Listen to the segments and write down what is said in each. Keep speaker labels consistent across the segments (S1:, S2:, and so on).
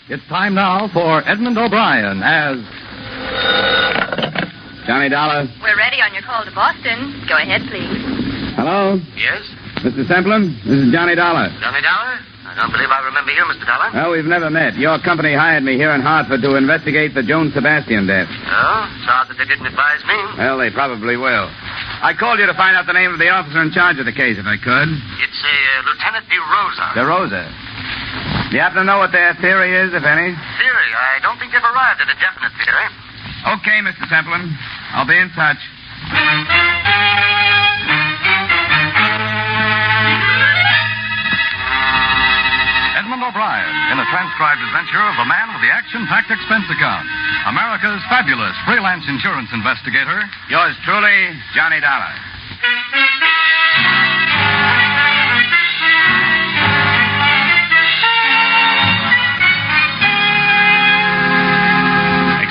S1: It's time now for Edmond O'Brien as...
S2: Johnny Dollar.
S3: We're ready on your call to Boston. Go ahead, please.
S2: Hello?
S4: Yes?
S2: Mr. Semplin, this is Johnny Dollar.
S4: Johnny Dollar? I don't believe I remember you, Mr. Dollar.
S2: Well, we've never met. Your company hired me here in Hartford to investigate the Joan Sebastian death.
S4: Oh? Sorry that they didn't advise me.
S2: Well, they probably will. I called you to find out the name of the officer in charge of the case, if I could.
S4: It's Lieutenant DeRosa.
S2: DeRosa. Do you happen to know what their theory is, if any?
S4: Theory? I don't think they've arrived at a definite theory.
S2: Okay, Mr. Semplin. I'll be in touch.
S1: Edmond O'Brien in a transcribed adventure of the man with the action-packed expense account. America's fabulous freelance insurance investigator.
S2: Yours truly, Johnny Dollar.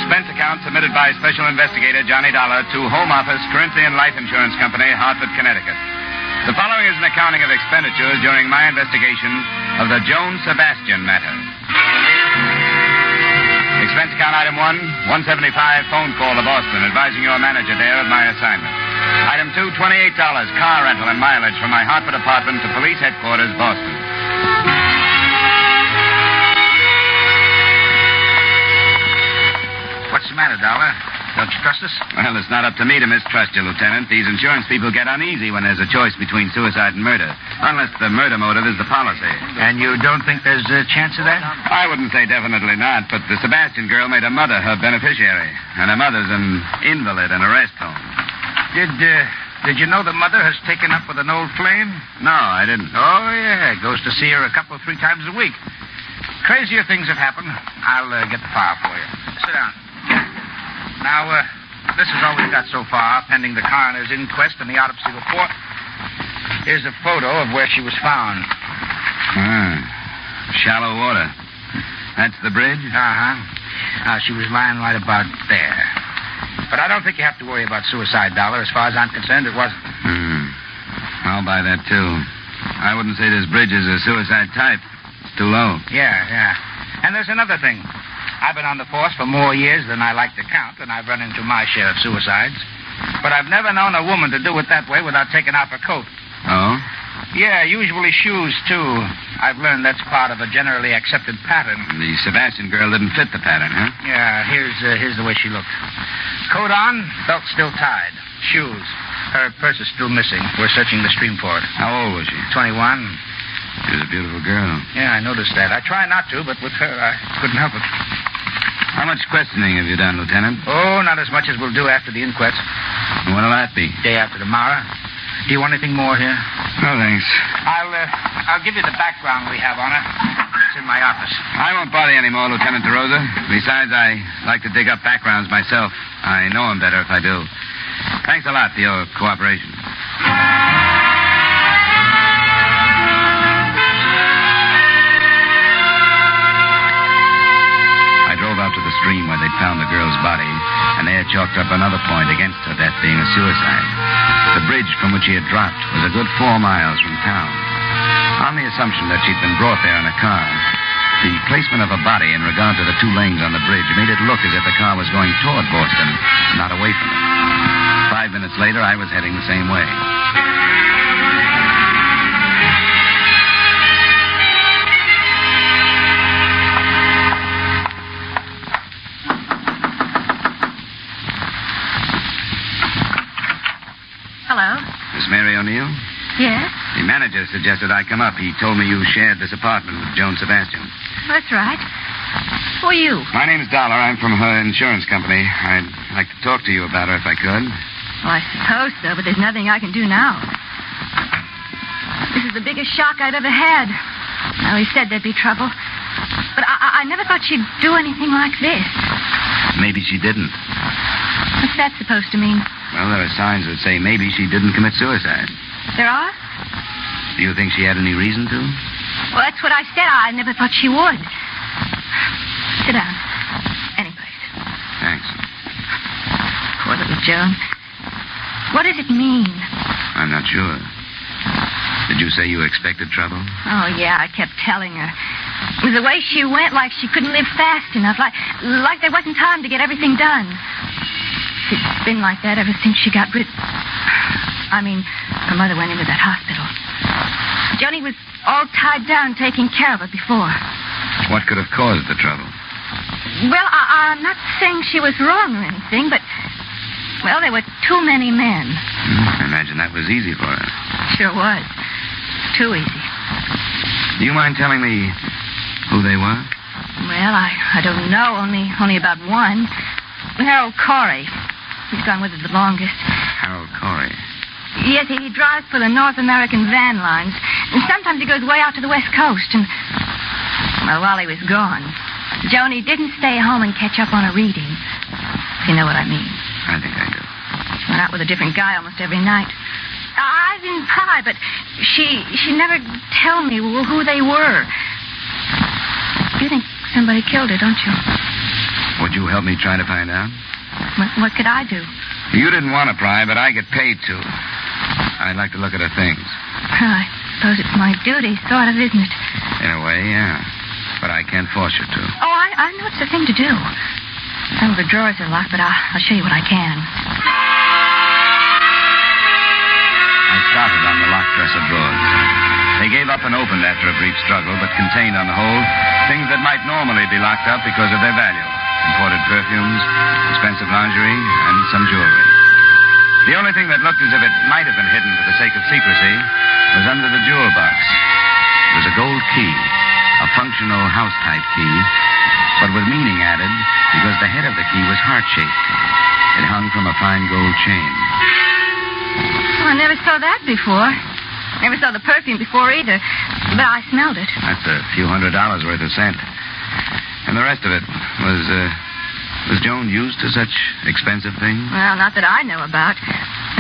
S2: Expense account submitted by Special Investigator Johnny Dollar to Home Office, Corinthian Life Insurance Company, Hartford, Connecticut. The following is an accounting of expenditures during my investigation of the Joan Sebastian Matter. Expense account item 1, 175 phone call to Boston, advising your manager there of my assignment. Item 2, $28 car rental and mileage from my Hartford apartment to police headquarters, Boston.
S4: What's the matter, Dollar? Don't you trust us?
S2: Well, it's not up to me to mistrust you, Lieutenant. These insurance people get uneasy when there's a choice between suicide and murder, unless the murder motive is the policy.
S4: And you don't think there's a chance of that?
S2: I wouldn't say definitely not, but the Sebastian girl made her mother her beneficiary, and her mother's an invalid in a rest home.
S4: Did you know the mother has taken up with an old flame?
S2: No, I didn't.
S4: Oh, yeah. Goes to see her 3 times a week. Crazier things have happened. I'll get the file for you. Sit down. Now, this is all we've got so far, pending the coroner's inquest and the autopsy report. Here's a photo of where she was found.
S2: Shallow water. That's the bridge?
S4: Uh-huh. She was lying right about there. But I don't think you have to worry about suicide, Dollar. As far as I'm concerned, it wasn't.
S2: I'll buy that, too. I wouldn't say this bridge is a suicide type. It's too low.
S4: Yeah. And there's another thing. I've been on the force for more years than I like to count, and I've run into my share of suicides. But I've never known a woman to do it that way without taking off her coat.
S2: Oh?
S4: Yeah, usually shoes, too. I've learned that's part of a generally accepted pattern.
S2: The Sebastian girl didn't fit the pattern, huh?
S4: Yeah, here's the way she looked. Coat on, belt still tied. Shoes. Her purse is still missing. We're searching the stream for it.
S2: How old was she?
S4: 21.
S2: She was a beautiful girl.
S4: Yeah, I noticed that. I try not to, but with her, I couldn't help it.
S2: How much questioning have you done, Lieutenant?
S4: Oh, not as much as we'll do after the inquest.
S2: What'll that be?
S4: Day after tomorrow. Do you want anything more here?
S2: No, thanks.
S4: I'll give you the background we have on her. It's in my office.
S2: I won't bother you anymore, Lieutenant DeRosa. Besides, I like to dig up backgrounds myself. I know them better if I do. Thanks a lot for your cooperation. I drove out to the stream where they'd found the girl's body, and they had chalked up another point against her death being a suicide. The bridge from which she had dropped was a good 4 miles from town. On the assumption that she'd been brought there in a car, the placement of a body in regard to the 2 lanes on the bridge made it look as if the car was going toward Boston, not away from it. 5 minutes later, I was heading the same way.
S3: Hello?
S2: Miss Mary O'Neill?
S3: Yes?
S2: The manager suggested I come up. He told me you shared this apartment with Joan Sebastian.
S3: That's right. Who are you?
S2: My name's Dollar. I'm from her insurance company. I'd like to talk to you about her if I could.
S3: Well, I suppose so, but there's nothing I can do now. This is the biggest shock I've ever had. Now, he said there'd be trouble. But I never thought she'd do anything like this.
S2: Maybe she didn't.
S3: What's that supposed to mean?
S2: Well, there are signs that say maybe she didn't commit suicide.
S3: There are?
S2: Do you think she had any reason to?
S3: Well, that's what I said. I never thought she would. Sit down. Any place.
S2: Thanks.
S3: Poor little Joan. What does it mean?
S2: I'm not sure. Did you say you expected trouble?
S3: Oh, yeah, I kept telling her. It was the way she went, like she couldn't live fast enough, like there wasn't time to get everything done. It's been like that ever since she got rid... her mother went into that hospital. Joni was all tied down taking care of her before.
S2: What could have caused the trouble?
S3: Well, I'm not saying she was wrong or anything, but... Well, there were too many men.
S2: I imagine that was easy for her.
S3: Sure was. Too easy.
S2: Do you mind telling me who they were?
S3: Well, I don't know. Only about one. Harold Corey. He's gone with it the longest.
S2: Harold Corey?
S3: Yes, he drives for the North American van lines. And sometimes he goes way out to the West Coast. And, well, while he was gone, Joni didn't stay home and catch up on her reading. If you know what I mean.
S2: I think I do.
S3: Went out with a different guy almost every night. I didn't pry, but she never tell me who they were. You think somebody killed her, don't you?
S2: Would you help me try to find out?
S3: What could I do?
S2: You didn't want to pry, but I get paid to. I'd like to look at her things.
S3: I suppose it's my duty, sort of, isn't it?
S2: In a way, yeah. But I can't force you to.
S3: Oh, I know it's the thing to do. Some of the drawers are locked, but I'll show you what I can.
S2: I started on the locked dresser drawers. They gave up and opened after a brief struggle, but contained on the whole things that might normally be locked up because of their value. Imported perfumes, expensive lingerie, and some jewelry. The only thing that looked as if it might have been hidden for the sake of secrecy was under the jewel box. It was a gold key, a functional house-type key, but with meaning added because the head of the key was heart-shaped. It hung from a fine gold chain.
S3: Well, I never saw that before. Never saw the perfume before either, but I smelled it.
S2: That's a few $100 worth of scent. And the rest of it was Joan used to such expensive things?
S3: Well, not that I know about.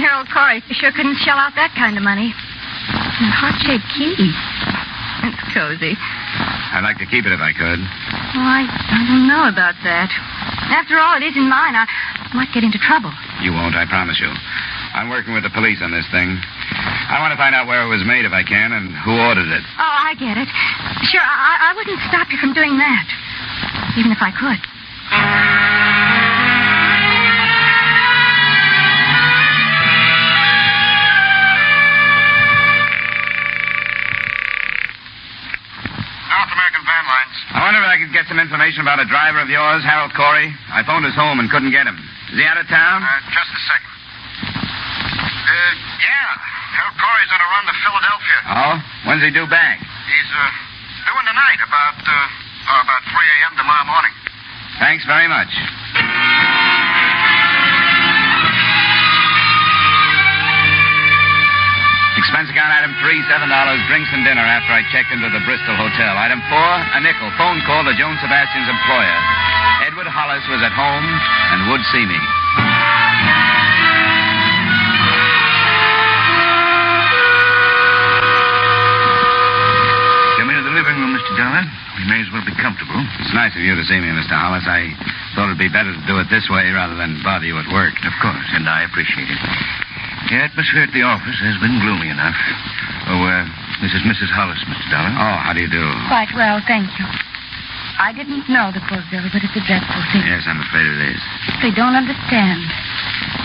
S3: Harold Corey sure couldn't shell out that kind of money. And a heart-shaped key. It's cozy.
S2: I'd like to keep it if I could.
S3: Well, I don't know about that. After all, it isn't mine. I might get into trouble.
S2: You won't, I promise you. I'm working with the police on this thing. I want to find out where it was made if I can and who ordered it.
S3: Oh, I get it. Sure, I wouldn't stop you from doing that. Even if I could.
S4: North American van lines.
S2: I wonder if I could get some information about a driver of yours, Harold Corey. I phoned his home and couldn't get him. Is he out of town?
S4: Just a second. Yeah. Harold Corey's on a run to Philadelphia.
S2: Oh? When's he due back?
S4: He's doing tonight, about 3 a.m. tomorrow morning.
S2: Thanks very much. Expense account item 3, $7, drinks and dinner after I checked into the Bristol Hotel. Item 4, a nickel. Phone call to Joan Sebastian's employer. Edward Hollis was at home and would see me.
S4: Come into the living room, Mr. Dollar. We may as well be comfortable.
S2: It's nice of you to see me, Mr. Hollis. I thought it'd be better to do it this way rather than bother you at work.
S4: Of course, and I appreciate it. The atmosphere at the office has been gloomy enough. Oh, this is Mrs. Hollis, Mr. Dollar.
S2: Oh, how do you do?
S5: Quite well, thank you. I didn't know the poor girl, but it's a dreadful thing.
S2: Yes, I'm afraid it is.
S5: They don't understand.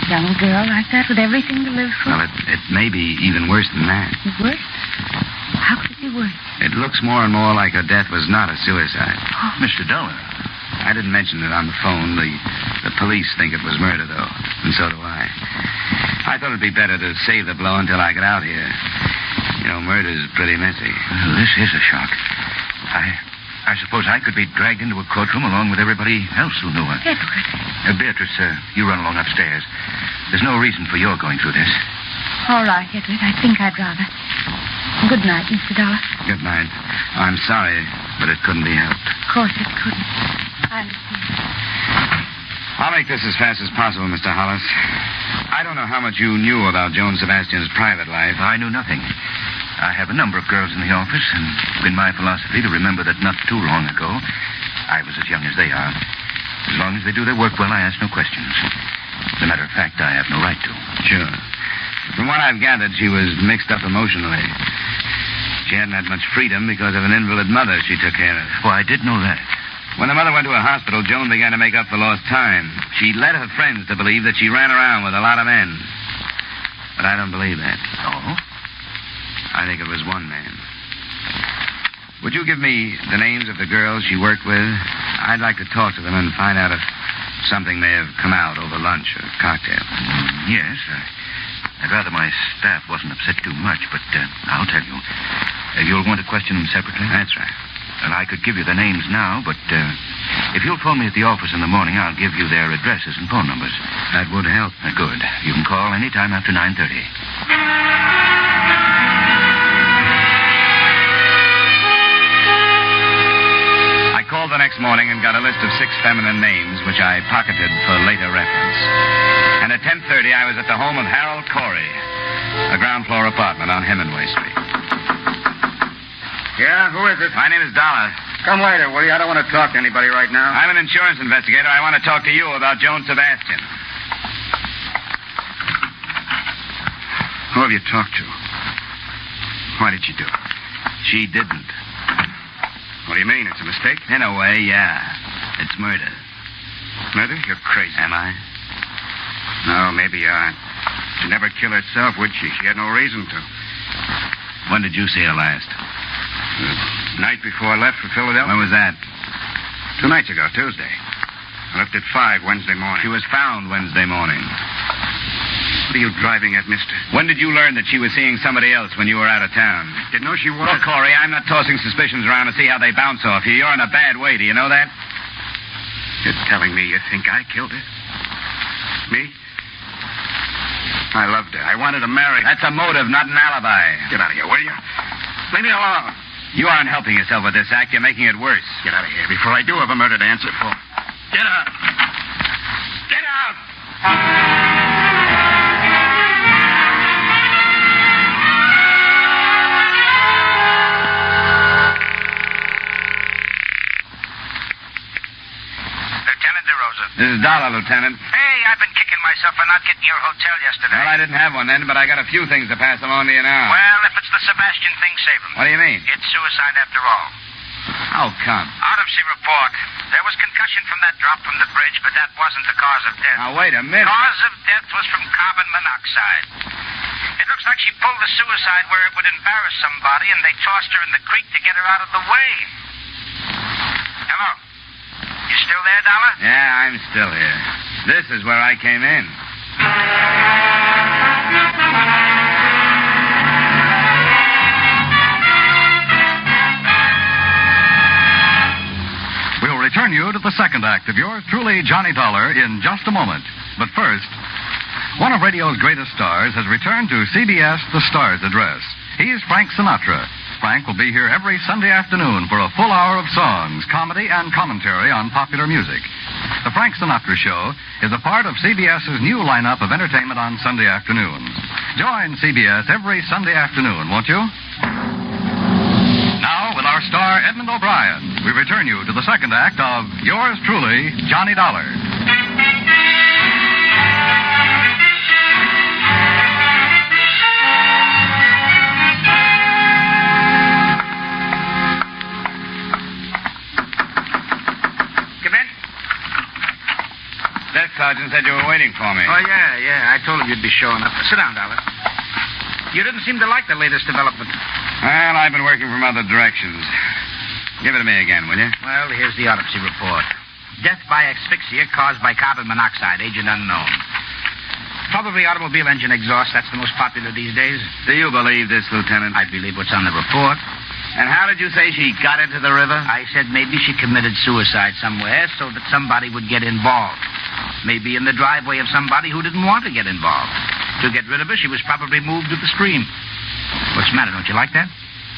S5: Young girl like that with everything to live for.
S2: Well, it may be even worse than that.
S5: Worse? How could it be worse?
S2: It looks more and more like her death was not a suicide.
S5: Oh.
S4: Mr. Dollar.
S2: I didn't mention it on the phone. The police think it was murder, though, and so do I. I thought it'd be better to save the blow until I get out here. You know, murder's pretty messy.
S4: Well, this is a shock. I suppose I could be dragged into a courtroom along with everybody else who knew her.
S5: Edward.
S4: Beatrice, you run along upstairs. There's no reason for your going through this.
S5: All right, Edward. I think I'd rather. Good night, Mr. Dollar.
S2: Good night. I'm sorry, but it couldn't be helped.
S5: Of course it couldn't. I understand.
S2: I'll make this as fast as possible, Mr. Hollis. I don't know how much you knew about Joan Sebastian's private life.
S4: I knew nothing. I have a number of girls in the office, and it's been my philosophy to remember that not too long ago, I was as young as they are. As long as they do their work well, I ask no questions. As a matter of fact, I have no right to.
S2: Sure. From what I've gathered, she was mixed up emotionally. She hadn't had much freedom because of an invalid mother she took care of.
S6: Well, I did know that.
S2: When the mother went to a hospital, Joan began to make up for lost time. She led her friends to believe that she ran around with a lot of men. But I don't believe that.
S6: Oh?
S2: I think it was one man. Would you give me the names of the girls she worked with? I'd like to talk to them and find out if something may have come out over lunch or cocktail.
S6: Yes. I'd rather my staff wasn't upset too much, but I'll tell you. You'll want to question them separately?
S2: That's right.
S6: Well, I could give you the names now, but if you'll phone me at the office in the morning, I'll give you their addresses and phone numbers.
S2: That would help.
S6: Good. You can call any time after 9:30.
S2: I called the next morning and got a list of 6 feminine names, which I pocketed for later reference. And at 10:30, I was at the home of Harold Corey, a ground-floor apartment on Hemingway Street.
S4: Yeah, who is it?
S2: My name is Dollar.
S4: Come later, will you? I don't want to talk to anybody right now.
S2: I'm an insurance investigator. I want to talk to you about Joan Sebastian.
S4: Who have you talked to? Why did she do it?
S2: She didn't.
S4: What do you mean? It's a mistake?
S2: In a way, yeah. It's murder.
S4: Murder? You're crazy.
S2: Am I?
S4: No, maybe you aren't. She'd never kill herself, would she? She had no reason to.
S2: When did you see her last?
S4: The night before I left for Philadelphia.
S2: When was that?
S4: 2 nights ago, Tuesday. I left at 5 Wednesday morning.
S2: She was found Wednesday morning.
S4: What are you driving at, mister?
S2: When did you learn that she was seeing somebody else when you were out of town?
S4: Didn't know she was.
S2: Look, Corey, I'm not tossing suspicions around to see how they bounce off you. You're in a bad way. Do you know that?
S4: You're telling me you think I killed her? Me? I loved her. I wanted to marry her.
S2: That's a motive, not an alibi.
S4: Get out of here, will you? Leave me alone.
S2: You aren't helping yourself with this act. You're making it worse.
S4: Get out of here before I do have a murder to answer for. Get out. Get out!
S7: Lieutenant DeRosa.
S2: This is Dollar, Lieutenant.
S7: Hey, I've been kicking myself for not getting your hotel yesterday.
S2: Well, I didn't have one then, but I got a few things to pass along to you now.
S7: Well, if it's the Sebastian thing, save him.
S2: What do you mean?
S7: It's suicide after all.
S2: How come?
S7: Autopsy report. There was concussion from that drop from the bridge, but that wasn't the cause of death.
S2: Now, wait a minute.
S7: Cause of death was from carbon monoxide. It looks like she pulled the suicide where it would embarrass somebody, and they tossed her in the creek to get her out of the way. Hello? You still there, Dollar?
S2: Yeah, I'm still here. This is where I came in.
S1: We'll return you to the second act of yours truly, Johnny Dollar, in just a moment. But first, one of radio's greatest stars has returned to CBS The Stars Address. He's Frank Sinatra. Frank will be here every Sunday afternoon for a full hour of songs, comedy, and commentary on popular music. The Frank Sinatra Show is a part of CBS's new lineup of entertainment on Sunday afternoons. Join CBS every Sunday afternoon, won't you? Now, with our star, Edmond O'Brien, we return you to the second act of yours truly, Johnny Dollar.
S2: Desk sergeant said you were waiting for me.
S4: Oh, yeah. I told him you'd be showing up. Sit down, Dollar. You didn't seem to like the latest development.
S2: Well, I've been working from other directions. Give it to me again, will you?
S4: Well, here's the autopsy report. Death by asphyxia caused by carbon monoxide, agent unknown. Probably automobile engine exhaust. That's the most popular these days.
S2: Do you believe this, Lieutenant?
S4: I believe what's on the report.
S2: And how did you say she got into the river?
S4: I said maybe she committed suicide somewhere so that somebody would get involved. Maybe in the driveway of somebody who didn't want to get involved. To get rid of her, she was probably moved to the stream. What's the matter? Don't you like that?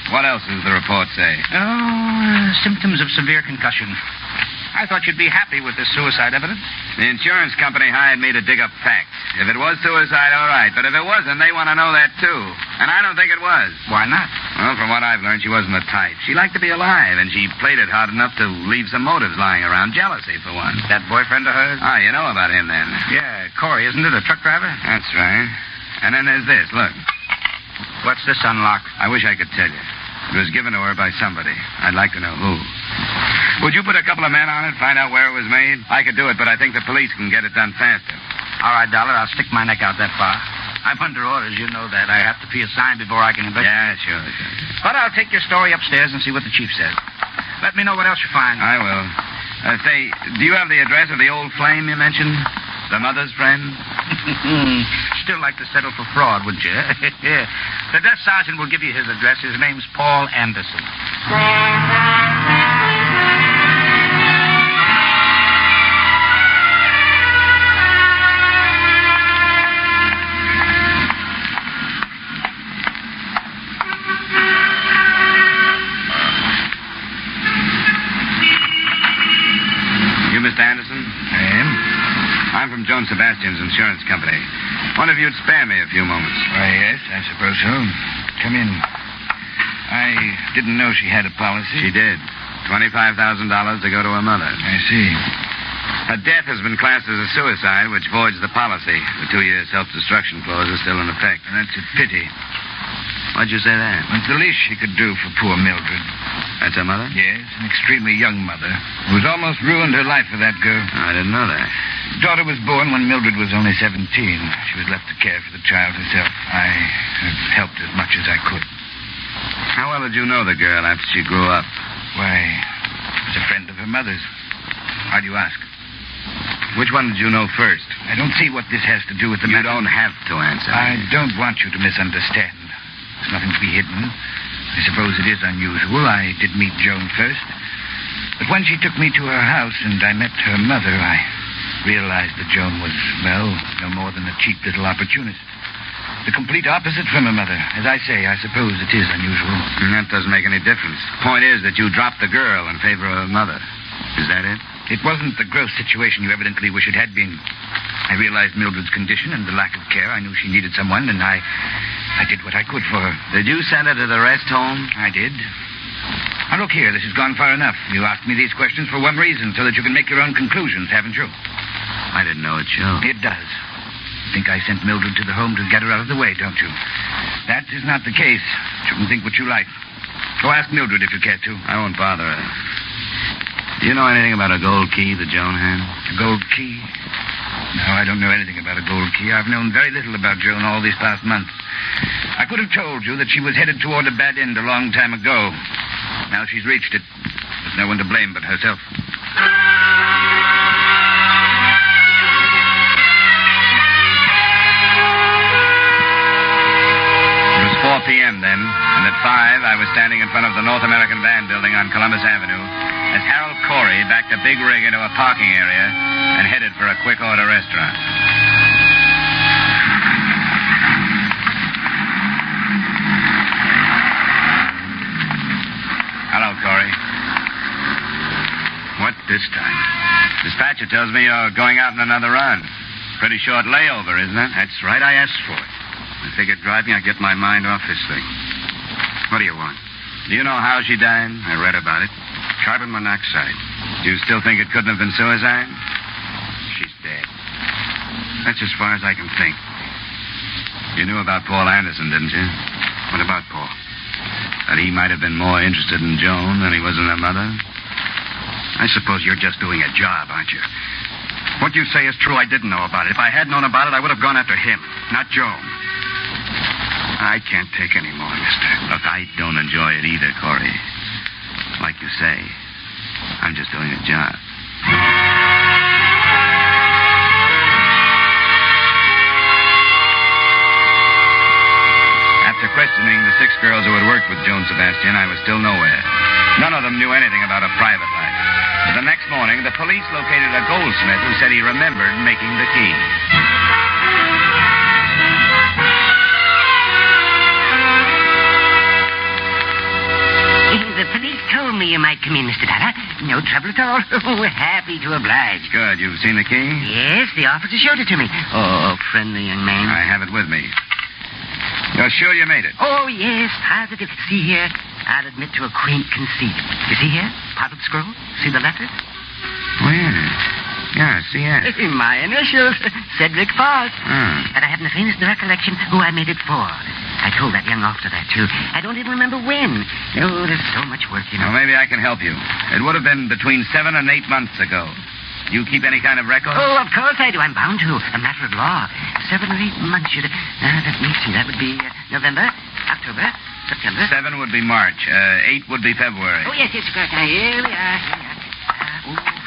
S2: What else does the report say?
S4: Symptoms of severe concussion. I thought you'd be happy with this suicide evidence.
S2: The insurance company hired me to dig up facts. If it was suicide, all right. But if it wasn't, they want to know that, too. And I don't think it was.
S4: Why not?
S2: Well, from what I've learned, she wasn't the type. She liked to be alive, and she played it hard enough to leave some motives lying around. Jealousy, for one.
S4: That boyfriend of hers?
S2: Ah, you know about him, then.
S4: Yeah, Corey, isn't it? A truck driver?
S2: That's right. And then there's this. Look.
S4: What's this unlock?
S2: I wish I could tell you. It was given to her by somebody. I'd like to know who. Would you put a couple of men on it, find out where it was made? I could do it, but I think the police can get it done faster.
S4: All right, Dollar, I'll stick my neck out that far. I'm under orders, you know that. I have to be assigned before I can investigate.
S2: Yeah, sure.
S4: But I'll take your story upstairs and see what the chief says. Let me know what else you find.
S2: I will. Say, do you have the address of the old flame you mentioned? The mother's friend?
S4: Still like to settle for fraud, wouldn't you? The desk sergeant will give you his address. His name's Paul Anderson.
S2: Mr. Anderson?
S6: I am?
S2: I'm from Joan Sebastian's insurance company. Wonder if you'd spare me a few moments.
S6: Why, yes, I suppose so. Come in. I didn't know she had a policy.
S2: She did. $25,000 to go to her mother.
S6: I see.
S2: Her death has been classed as a suicide, which voids the policy. The 2-year self-destruction clause is still in effect.
S6: And that's a pity.
S2: Why'd you say that?
S6: It's the least she could do for poor Mildred.
S2: That's her mother?
S6: Yes, an extremely young mother who's almost ruined her life for that girl.
S2: I didn't know that.
S6: Daughter was born when Mildred was only 17. She was left to care for the child herself. I have helped as much as I could.
S2: How well did you know the girl after she grew up?
S6: Why, I was a friend of her mother's. Why do you ask?
S2: Which one did you know first?
S6: I don't see what this has to do with the
S2: You
S6: matter.
S2: don't have to answer.
S6: I don't want you to misunderstand. There's nothing to be hidden. I suppose it is unusual. I did meet Joan first. But when she took me to her house and I met her mother, I realized that Joan was, well, no more than a cheap little opportunist. The complete opposite from her mother. As I say, I suppose it is unusual.
S2: And that doesn't make any difference. The point is that you dropped the girl in favor of her mother. Is that it?
S6: It wasn't the gross situation you evidently wish it had been. I realized Mildred's condition and the lack of care. I knew she needed someone, and I did what I could for her.
S2: Did you send her to the rest home?
S6: I did. Now, look here. This has gone far enough. You asked me these questions for one reason, so that you can make your own conclusions, haven't you?
S2: I didn't know it showed.
S6: It does. You think I sent Mildred to the home to get her out of the way, don't you? That is not the case. You can think what you like. Go ask Mildred if you care to.
S2: I won't bother her. Do you know anything about a gold key that Joan had?
S6: A gold key? No, I don't know anything about a gold key. I've known very little about Joan all these past months. I could have told you that she was headed toward a bad end a long time ago. Now she's reached it. There's no one to blame but herself.
S2: It was 4 p.m. then, and at 5, I was standing in front of the North American Band building on Columbus Avenue as Harold Corey backed a big rig into a parking area and headed for a quick-order restaurant. Hello, Corey. What this time? Dispatcher tells me you're going out on another run. Pretty short layover, isn't it?
S6: That's right. I asked for it.
S2: I figured driving, I'd get my mind off this thing. What do you want? Do you know how she died?
S6: I read about it. Carbon monoxide.
S2: Do you still think it couldn't have been suicide?
S6: She's dead.
S2: That's as far as I can think. You knew about Paul Anderson, didn't you?
S6: What about Paul?
S2: That he might have been more interested in Joan than he was in her mother?
S6: I suppose you're just doing a job, aren't you? What you say is true. I didn't know about it. If I had known about it, I would have gone after him, not Joan. I can't take any more, mister.
S2: Look, I don't enjoy it either, Corey. Like you say, I'm just doing a job. After questioning the 6 girls who had worked with Joan Sebastian, I was still nowhere. None of them knew anything about her private life. But the next morning, the police located a goldsmith who said he remembered making the key.
S8: The police told me you might come in, Mr. Dollar. No trouble at all. Oh, happy to oblige.
S2: Good. You've seen the key?
S8: Yes, the officer showed it to me. Oh, friendly young man.
S2: I have it with me. You're sure you made it?
S8: Oh, yes, positive. See here, I'll admit to a quaint conceit. You see here? Potted scroll? See the letters?
S2: Where? Yeah, C.S.
S8: My initials, Cedric Foss.
S2: Hmm.
S8: But I haven't the faintest recollection who I made it for. I told that young officer that, too. I don't even remember when. Oh, there's so much work, you know.
S2: Well, maybe I can help you. It would have been between 7 and 8 months ago. You keep any kind of record?
S8: Oh, of course I do. I'm bound to. A matter of law. 7 or 8 months. Let me see. That would be November, October, September.
S2: 7 would be March. 8 would be February.
S8: Oh, yes, of course. Now, here we are.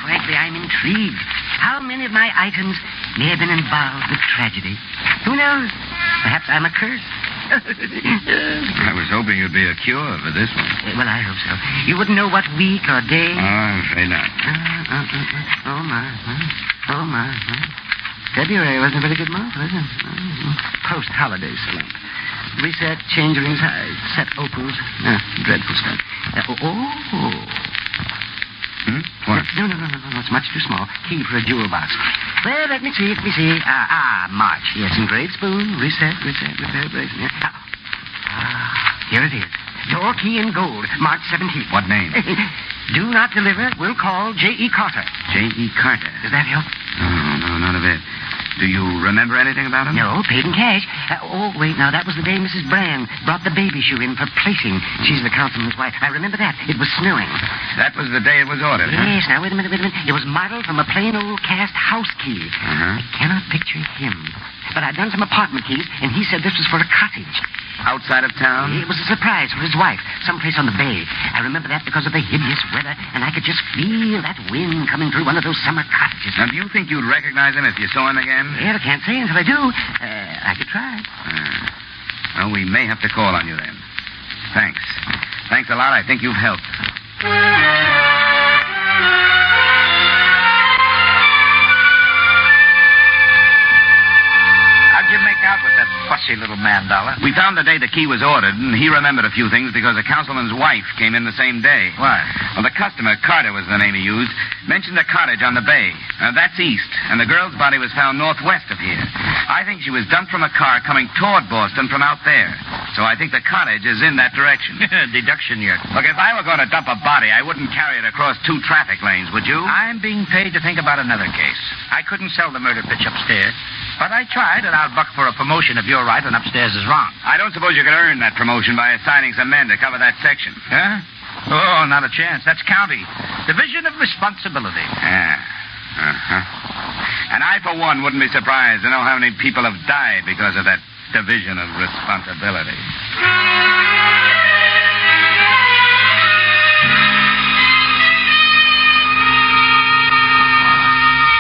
S8: Frankly, I'm intrigued. How many of my items may have been involved with tragedy? Who knows? Perhaps I'm a curse.
S2: I was hoping you'd be a cure for this one.
S8: Well, I hope so. You wouldn't know what week or day?
S2: Oh, I'm afraid not.
S8: Oh, my. February wasn't a very good month, was it? Post-holiday slump. Reset, change ring size, set opals. Dreadful stuff.
S2: What?
S8: No. It's much too small. Key for a jewel box. Well, let me see. March. Yes, engraved spoon. Reset, repair bracelet. Here it is. Door key in gold. March 17th.
S2: What name?
S8: Do not deliver. Will call J.E. Carter.
S2: J.E. Carter.
S8: Does that help?
S2: No, not a bit. Do you remember anything about him?
S8: No, paid in cash. Wait, now, that was the day Mrs. Brand brought the baby shoe in for placing. She's the councilman's wife. I remember that. It was snowing.
S2: That was the day it was ordered, huh?
S8: Yes, now, wait a minute. It was modeled from a plain old cast house key.
S2: Uh-huh.
S8: I cannot picture him. But I'd done some apartment keys, and he said this was for a cottage.
S2: Outside of town?
S8: It was a surprise for his wife, someplace on the bay. I remember that because of the hideous weather, and I could just feel that wind coming through one of those summer cottages.
S2: Now, do you think you'd recognize him if you saw him again?
S8: Well, I can't say until I do. I could try.
S2: Well, we may have to call on you then. Thanks. Thanks a lot. I think you've helped.
S4: How'd you make out with that fussy little man, Dollar?
S2: We found the day the key was ordered, and he remembered a few things because the councilman's wife came in the same day.
S4: Why?
S2: Well, the customer, Carter was the name he used, mentioned a cottage on the bay. That's east, and the girl's body was found northwest of here. I think she was dumped from a car coming toward Boston from out there. So I think the cottage is in that direction.
S4: Deduction yet.
S2: Look, if I were going to dump a body, I wouldn't carry it across 2 traffic lanes, would you?
S4: I'm being paid to think about another case. I couldn't sell the murder pitch upstairs, but I tried, and I'll buck for a promotion if you're right and upstairs is wrong.
S2: I don't suppose you could earn that promotion by assigning some men to cover that section.
S4: Huh? Oh, not a chance. That's county. Division of responsibility.
S2: Yeah. Uh-huh. And I, for one, wouldn't be surprised to know how many people have died because of that division of responsibility.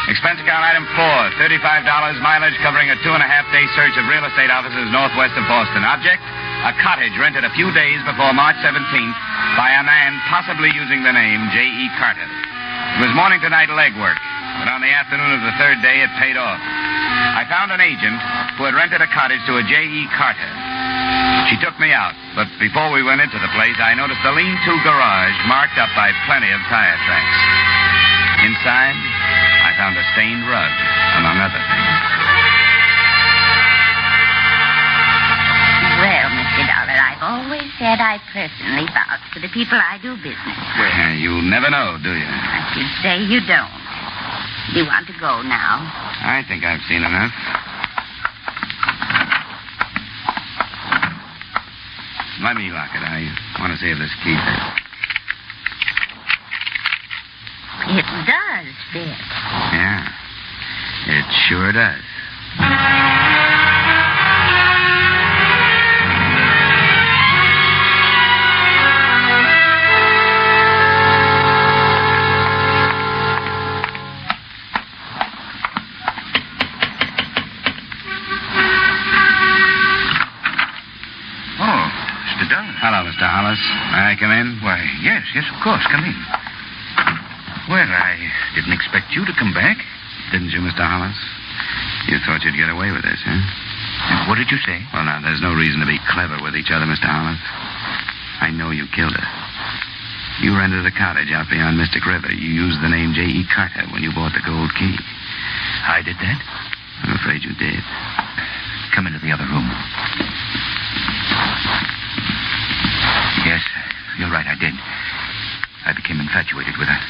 S2: Expense account item 4, $35 mileage covering a 2.5-day search of real estate offices northwest of Boston. Object, a cottage rented a few days before March 17th by a man possibly using the name J.E. Carter. It was morning to night legwork, but on the afternoon of the 3rd day, it paid off. I found an agent who had rented a cottage to a J.E. Carter. She took me out, but before we went into the place, I noticed a lean-to garage marked up by plenty of tire tracks. Inside, I found a stained rug, among other things.
S9: Well, Mr. Dollar, I've always said I personally vouch for the people I do business with.
S2: You never know, do you?
S9: I should say you don't. Do you want to go now?
S2: I think I've seen enough. Let me lock it. I want to see if this key fits.
S9: It does fit.
S2: Yeah, it sure does. Hello, Mr. Hollis. May I come in?
S6: Why, yes, of course. Come in. Well, I didn't expect you to come back.
S2: Didn't you, Mr. Hollis? You thought you'd get away with this, huh?
S6: And what did you say?
S2: Well, now, there's no reason to be clever with each other, Mr. Hollis. I know you killed her. You rented a cottage out beyond Mystic River. You used the name J.E. Carter when you bought the gold key.
S6: I did that?
S2: I'm afraid you did.
S6: Come into the other room. Yes, you're right, I did. I became infatuated with her.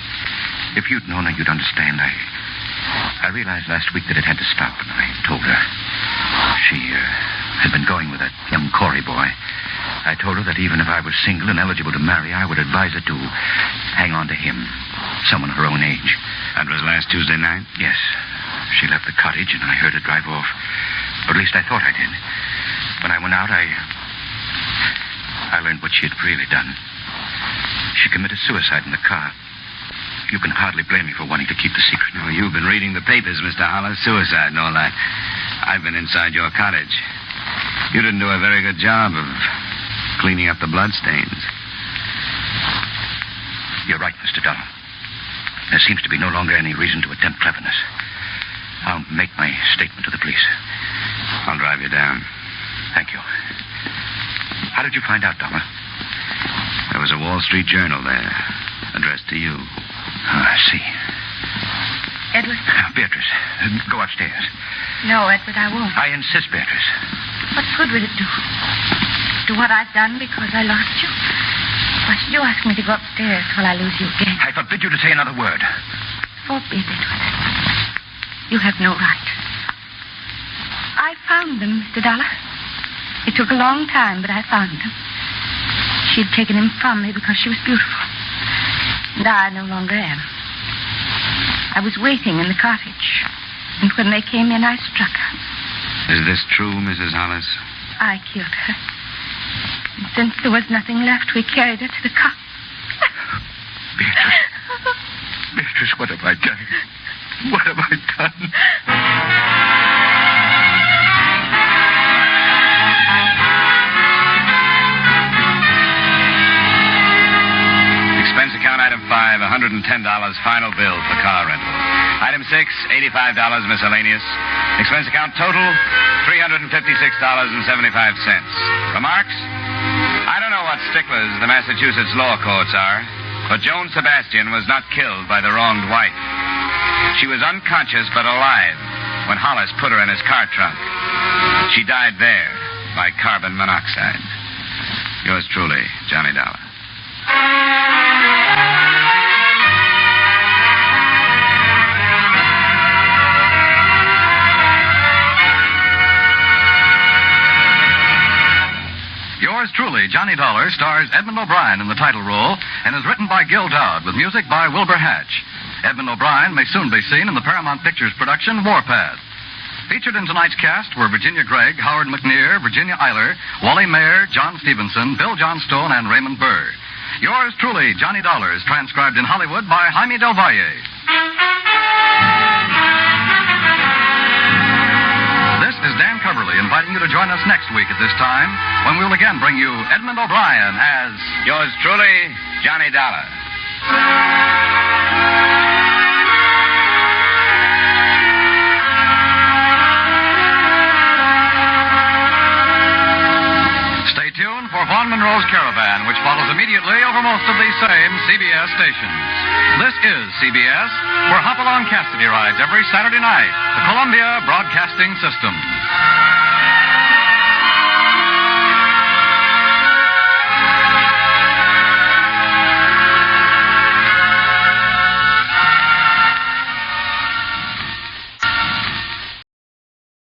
S6: If you'd known her, you'd understand. I realized last week that it had to stop, and I told her. She
S2: had been going with that young Corey boy. I told her that even if I was single and eligible to marry, I would advise her to hang on to him, someone her own age.
S6: That was last Tuesday night?
S2: Yes. She left the cottage, and I heard her drive off. Or at least I thought I did. When I went out, I learned what she had really done. She committed suicide in the car. You can hardly blame me for wanting to keep the secret.
S6: Oh, you've been reading the papers, Mr. Hollis. Suicide and all that. I've been inside your cottage. You didn't do a very good job of cleaning up the bloodstains.
S2: You're right, Mr. Dollar. There seems to be no longer any reason to attempt cleverness. I'll make my statement to the police.
S6: I'll drive you down.
S2: Thank you. How did you find out, Dollar?
S6: There was a Wall Street Journal there, addressed to you.
S2: Oh, I see.
S3: Edward?
S2: Beatrice, go upstairs.
S3: No, Edward, I won't.
S2: I insist, Beatrice.
S3: What good would it do? Do what I've done because I lost you? Why should you ask me to go upstairs while I lose you again?
S2: I forbid you to say another word.
S3: Forbid, Edward. You have no right. I found them, Mr. Dollar. It took a long time, but I found them. She'd taken him from me because she was beautiful. And I no longer am. I was waiting in the cottage. And when they came in, I struck her.
S6: Is this true, Mrs. Hollis?
S3: I killed her. And since there was nothing left, we carried her to the car.
S2: Beatrice. Beatrice, what have I done? What have I done?
S6: Expense account item 5, $110 final bill for car rental. Item 6, $85 miscellaneous. Expense account total, $356.75. Remarks? I don't know what sticklers the Massachusetts law courts are, but Joan Sebastian was not killed by the wronged wife. She was unconscious but alive when Hollis put her in his car trunk. She died there by carbon monoxide. Yours truly, Johnny Dollar.
S1: Yours truly, Johnny Dollar, stars Edmond O'Brien in the title role and is written by Gil Doud with music by Wilbur Hatch. Edmond O'Brien may soon be seen in the Paramount Pictures production Warpath. Featured in tonight's cast were Virginia Gregg, Howard McNear, Virginia Eiler, Wally Mayer, John Stevenson, Bill Johnstone, and Raymond Burr. Yours truly, Johnny Dollar, is transcribed in Hollywood by Jaime Del Valle. This is Dan Coverly inviting you to join us next week at this time when we'll again bring you Edmond O'Brien as...
S6: Yours truly, Johnny Dollar.
S1: Stay tuned for Vaughn Monroe's Caravan, which follows immediately over most of these same CBS stations. This is CBS, where Hopalong Cassidy rides every Saturday night, the Columbia Broadcasting System.